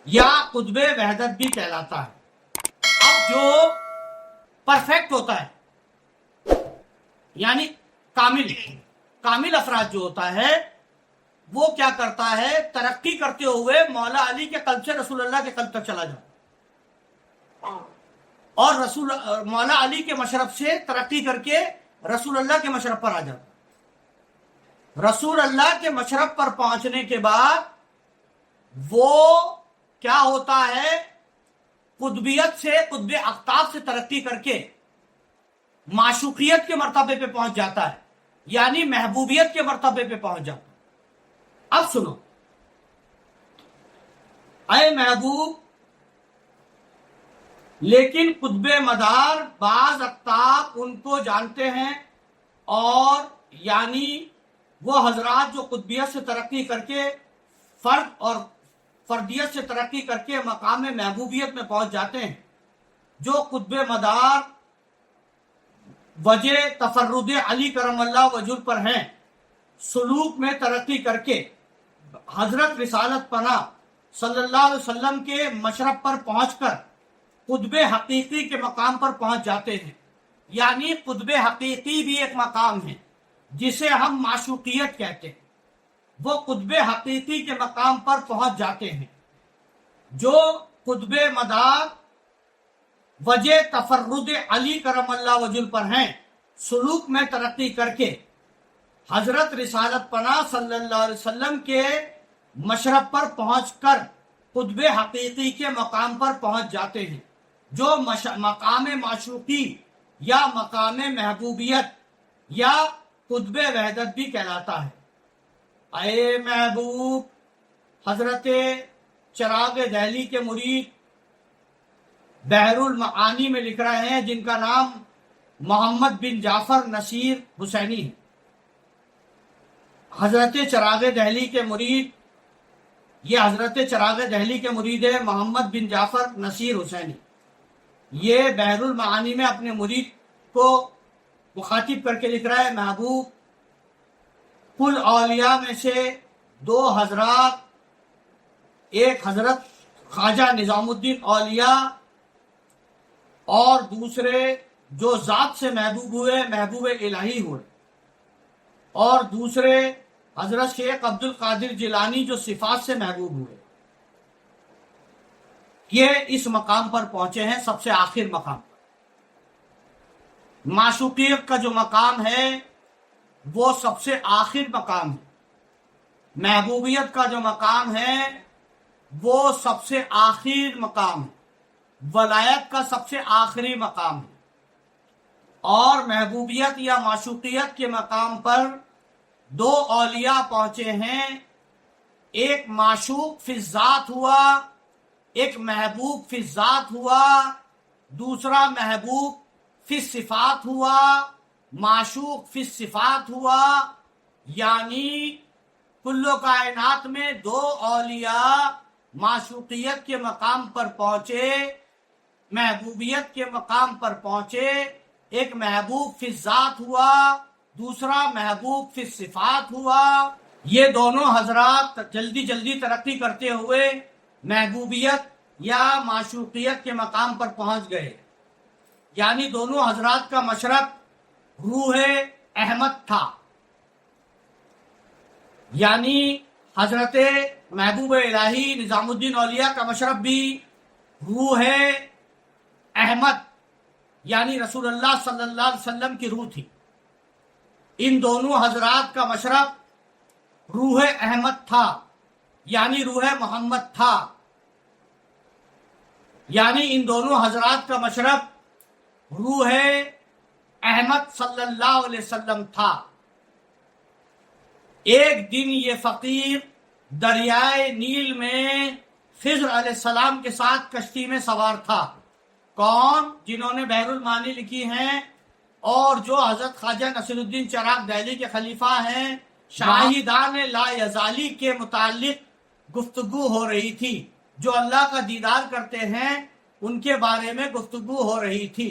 یا قطب وحدت بھی کہلاتا ہے۔ اب جو پرفیکٹ ہوتا ہے یعنی کامل افراد جو ہوتا ہے وہ کیا کرتا ہے، ترقی کرتے ہوئے مولا علی کے قلب سے رسول اللہ کے قلب تک چلا جاتا، اور مولا علی کے مشرب سے ترقی کر کے رسول اللہ کے مشرب پر آ جاتا۔ رسول اللہ کے مشرب پر پہنچنے کے بعد وہ کیا ہوتا ہے، قطبیت سے قطب اقطاب سے ترقی کر کے معشوقیت کے مرتبے پہ پہنچ جاتا ہے، یعنی محبوبیت کے مرتبے پہ پہنچ جاتا ہے۔ اب سنو، اے محبوب، لیکن قطب مدار بعض اقطاب ان کو جانتے ہیں، اور یعنی وہ حضرات جو قطبیت سے ترقی کر کے فرد اور فردیت سے ترقی کر کے مقام محبوبیت میں پہنچ جاتے ہیں، جو قطب مدار وجہ تفرد علی کرم اللہ وجہ پر ہیں، سلوک میں ترقی کر کے حضرت رسالت پناہ صلی اللہ علیہ وسلم کے مشرب پر پہنچ کر قطب حقیقی کے مقام پر پہنچ جاتے ہیں۔ یعنی قطب حقیقی بھی ایک مقام ہے جسے ہم معشوقیت کہتے ہیں، وہ قطب حقیقی کے مقام پر پہنچ جاتے ہیں، جو قطب مدار وجہ تفرد علی کرم اللہ وجہ پر ہیں، سلوک میں ترقی کر کے حضرت رسالت پناہ صلی اللہ علیہ وسلم کے مشرب پر پہنچ کر قطب حقیقی کے مقام پر پہنچ جاتے ہیں، جو مقام معشوقی یا مقام محبوبیت یا قطب وحدت بھی کہلاتا ہے۔ اے محبوب، حضرت چراغ دہلی کے مرید بحر المعانی میں لکھ رہے ہیں، جن کا نام محمد بن جعفر نصیر حسینی ہے۔ حضرت چراغ دہلی کے مرید، یہ حضرت چراغ دہلی کے مرید ہے محمد بن جعفر نصیر حسینی۔ یہ بحر المعانی میں اپنے مرید کو مخاطب کر کے لکھ رہا ہے، محبوب، کل اولیاء میں سے دو حضرات، ایک حضرت خواجہ نظام الدین اولیاء اور دوسرے جو ذات سے محبوب ہوئے، محبوب الہی ہوئے، اور دوسرے حضرت شیخ عبد القادر جیلانی جو صفات سے محبوب ہوئے، یہ اس مقام پر پہنچے ہیں، سب سے آخر مقام پر۔ معشوقیت کا جو مقام ہے وہ سب سے آخر مقام ہے، محبوبیت کا جو مقام ہے وہ سب سے آخر مقام ہے، ولایت کا سب سے آخری مقام ہے، اور محبوبیت یا معشوقیت کے مقام پر دو اولیاء پہنچے ہیں، ایک معشوق فی الذات ہوا، ایک محبوب فی الذات ہوا، دوسرا محبوب فی الصفات ہوا، معشوق فی الصفات ہوا۔ یعنی کل کائنات میں دو اولیاء معشوقیت کے مقام پر پہنچے، محبوبیت کے مقام پر پہنچے، ایک محبوب فی الذات ہوا، دوسرا محبوب فی الصفات ہوا۔ یہ دونوں حضرات جلدی جلدی ترقی کرتے ہوئے محبوبیت یا معشوقیت کے مقام پر پہنچ گئے۔ یعنی دونوں حضرات کا مشرب روح احمد تھا، یعنی حضرت محبوب الہی نظام الدین اولیاء کا مشرب بھی روح احمد یعنی رسول اللہ صلی اللہ علیہ وسلم کی روح تھی۔ ان دونوں حضرات کا مشرب روح احمد تھا، یعنی روح محمد تھا، یعنی ان دونوں حضرات کا مشرب روح احمد صلی اللہ علیہ وسلم تھا۔ ایک دن یہ فقیر دریائے نیل میں خضر علیہ السلام کے ساتھ کشتی میں سوار تھا۔ کون؟ جنہوں نے بحر المعانی لکھی ہیں اور جو حضرت خواجہ نصیر الدین چراغ دہلی کے خلیفہ ہیں، شاہدان لا یزالی کے متعلق گفتگو ہو رہی تھی۔ جو اللہ کا دیدار کرتے ہیں ان کے بارے میں گفتگو ہو رہی تھی۔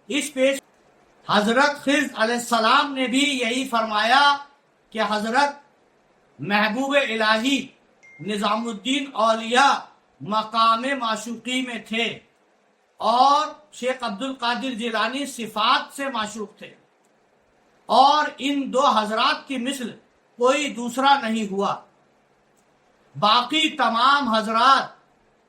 اس پیش حضرت خضر علیہ السلام نے بھی یہی فرمایا کہ حضرت محبوب الہی نظام الدین اولیاء مقام معشوقی میں تھے، اور شیخ عبد القادر جیلانی صفات سے معشوق تھے، اور ان دو حضرات کی مثل کوئی دوسرا نہیں ہوا۔ باقی تمام حضرات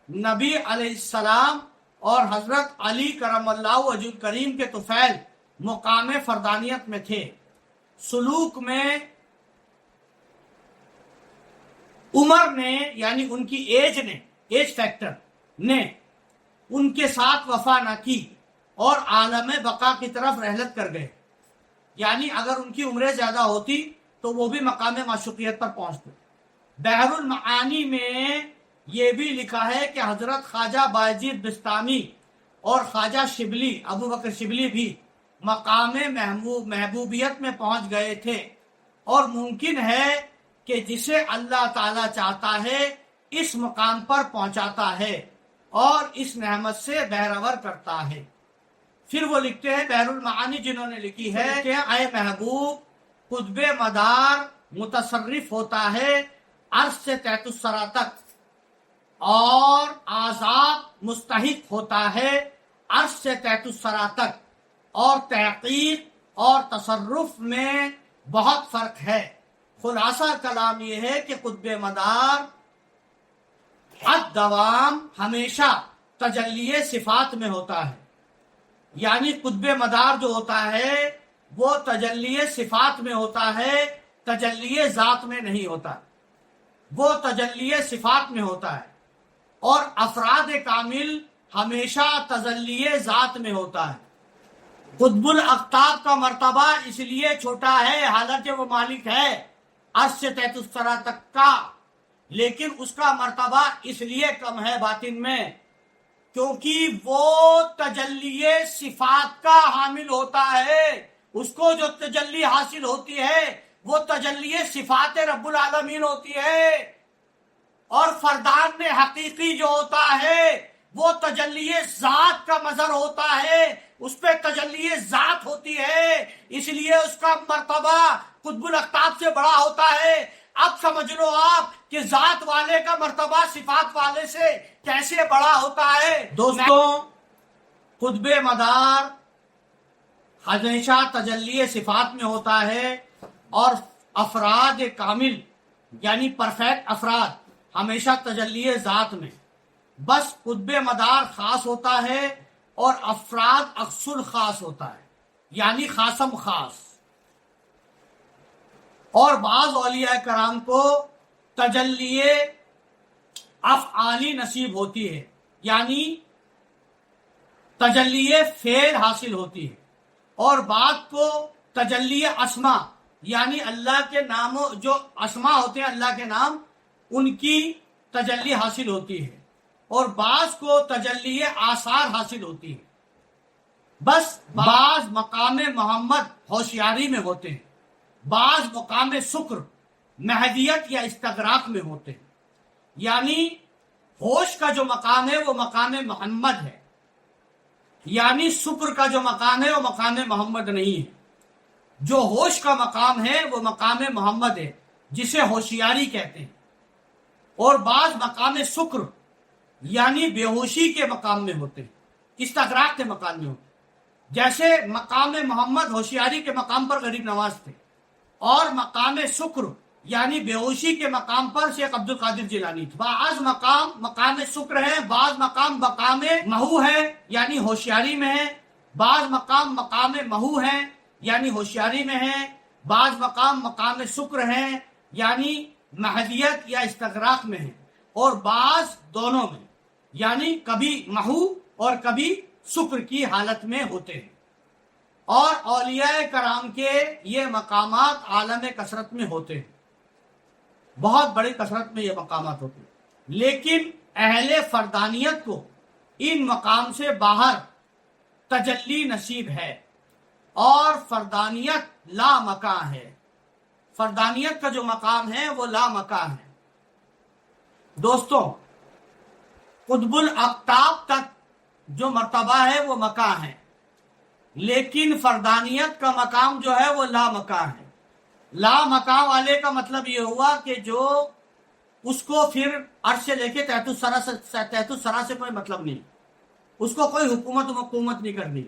نبی علیہ السلام اور حضرت علی کرم اللہ وجہ کریم کے طفیل مقام فردانیت میں تھے۔ سلوک میں عمر نے، یعنی ان کی ایج فیکٹر نے ان کے ساتھ وفا نہ کی اور عالم بقا کی طرف رحلت کر گئے، یعنی اگر ان کی عمریں زیادہ ہوتی تو وہ بھی مقام معشوقیت پر پہنچتے۔ بحر المعانی میں یہ بھی لکھا ہے کہ حضرت خواجہ بایزید بستامی اور خواجہ شبلی، ابو بکر شبلی بھی مقام محبوبیت میں پہنچ گئے تھے، اور ممکن ہے کہ جسے اللہ تعالی چاہتا ہے اس مقام پر پہنچاتا ہے اور اس نعمت سے بہرور کرتا ہے۔ پھر وہ لکھتے ہیں، بحر المعانی جنہوں نے لکھی ہے کہ اے محبوب، قطب مدار متصرف ہوتا ہے عرش سے تحت الثری تک، اور آزاد مستحق ہوتا ہے عرش سے تحت الثری تک، اور تحقیق اور تصرف میں بہت فرق ہے۔ خلاصہ کلام یہ ہے کہ قطب مدار الدوام ہمیشہ تجلی صفات میں ہوتا ہے، یعنی قطب مدار جو ہوتا ہے وہ تجلی صفات میں ہوتا ہے، تجلی ذات میں نہیں ہوتا، وہ تجلی صفات میں ہوتا ہے، اور افراد کامل ہمیشہ تجلی ذات میں ہوتا ہے۔ قطب الاقطاب کا مرتبہ اس لیے چھوٹا ہے، حالانکہ وہ مالک ہے عرش سے تحت الثری تک کا، لیکن اس کا مرتبہ اس لیے کم ہے باطن میں کیونکہ وہ تجلی صفات کا حامل ہوتا ہے۔ اس کو جو تجلی حاصل ہوتی ہے وہ تجلی صفات رب العالمین ہوتی ہے، اور فردان حقیقی جو ہوتا ہے وہ تجلی ذات کا مظہر ہوتا ہے، اس پہ تجلی ذات ہوتی ہے، اس لیے اس کا مرتبہ قطب الاقطاب سے بڑا ہوتا ہے۔ اب سمجھ لو آپ کہ ذات والے کا مرتبہ صفات والے سے کیسے بڑا ہوتا ہے۔ دوستوں، قطب مدار ہمیشہ تجلی صفات میں ہوتا ہے، اور افراد کامل یعنی پرفیکٹ افراد ہمیشہ تجلی ذات میں۔ بس قطب مدار خاص ہوتا ہے اور افراد اقصر خاص ہوتا ہے، یعنی خاصم خاص۔ اور بعض اولیاء کرام کو تجلی افعالی نصیب ہوتی ہے، یعنی تجلی فعل حاصل ہوتی ہے، اور بعض کو تجلی اسما یعنی اللہ کے ناموں جو اسما ہوتے ہیں اللہ کے نام، ان کی تجلی حاصل ہوتی ہے، اور بعض کو تجلی آثار حاصل ہوتی ہے۔ بس بعض مقام محمد ہوشیاری میں ہوتے ہیں، بعض مقام شکر مہدیت یا استغراق میں ہوتے ہیں، یعنی ہوش کا جو مقام ہے وہ مقام محمد ہے، یعنی شکر کا جو مقام ہے وہ مقام محمد نہیں ہے۔ جو ہوش کا مقام ہے وہ مقام محمد ہے جسے ہوشیاری کہتے ہیں، اور بعض مقام شکر یعنی بے ہوشی کے مقام میں ہوتے ہیں، استغراق کے مقام میں ہوتے ہیں، جیسے مقام محمد ہوشیاری کے مقام پر غریب نواز تھے، اور مقام شکر یعنی بے ہوشی کے مقام پر شیخ عبد القادر جیلانی تھے۔ بعض مقام شکر ہے، بعض مقام محو ہے یعنی ہوشیاری میں ہے، بعض مقام محو ہے یعنی ہوشیاری میں ہے، بعض مقام شکر ہے یعنی مہدیت یا استغراق میں ہے، اور بعض دونوں میں یعنی کبھی محو اور کبھی شکر کی حالت میں ہوتے ہیں۔ اور اولیاء کرام کے یہ مقامات عالم کثرت میں ہوتے ہیں، بہت بڑی کثرت میں یہ مقامات ہوتے ہیں، لیکن اہل فردانیت کو ان مقام سے باہر تجلی نصیب ہے، اور فردانیت لا مکان ہے، فردانیت کا جو مقام ہے وہ لا مکان ہے۔ دوستوں، قطب الاقطاب تک جو مرتبہ ہے وہ مکان ہے، لیکن فردانیت کا مقام جو ہے وہ لا مکان ہے۔ لا مکان والے کا مطلب یہ ہوا کہ جو اس کو پھر عرش سے لے کے تحت الثری سے کوئی مطلب نہیں، اس کو کوئی حکومت نہیں کرنی،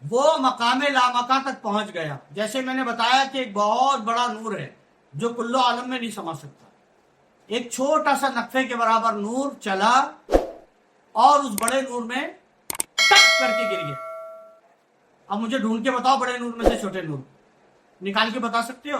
وہ مقام لامکان تک پہنچ گیا۔ جیسے میں نے بتایا کہ ایک بہت بڑا نور ہے جو کل عالم میں نہیں سما سکتا، ایک چھوٹا سا نقطے کے برابر نور چلا اور اس بڑے نور میں ٹک کر کے گر گیا۔ اب مجھے ڈھونڈ کے بتاؤ بڑے نور میں سے چھوٹے نور، نکال کے بتا سکتے ہو؟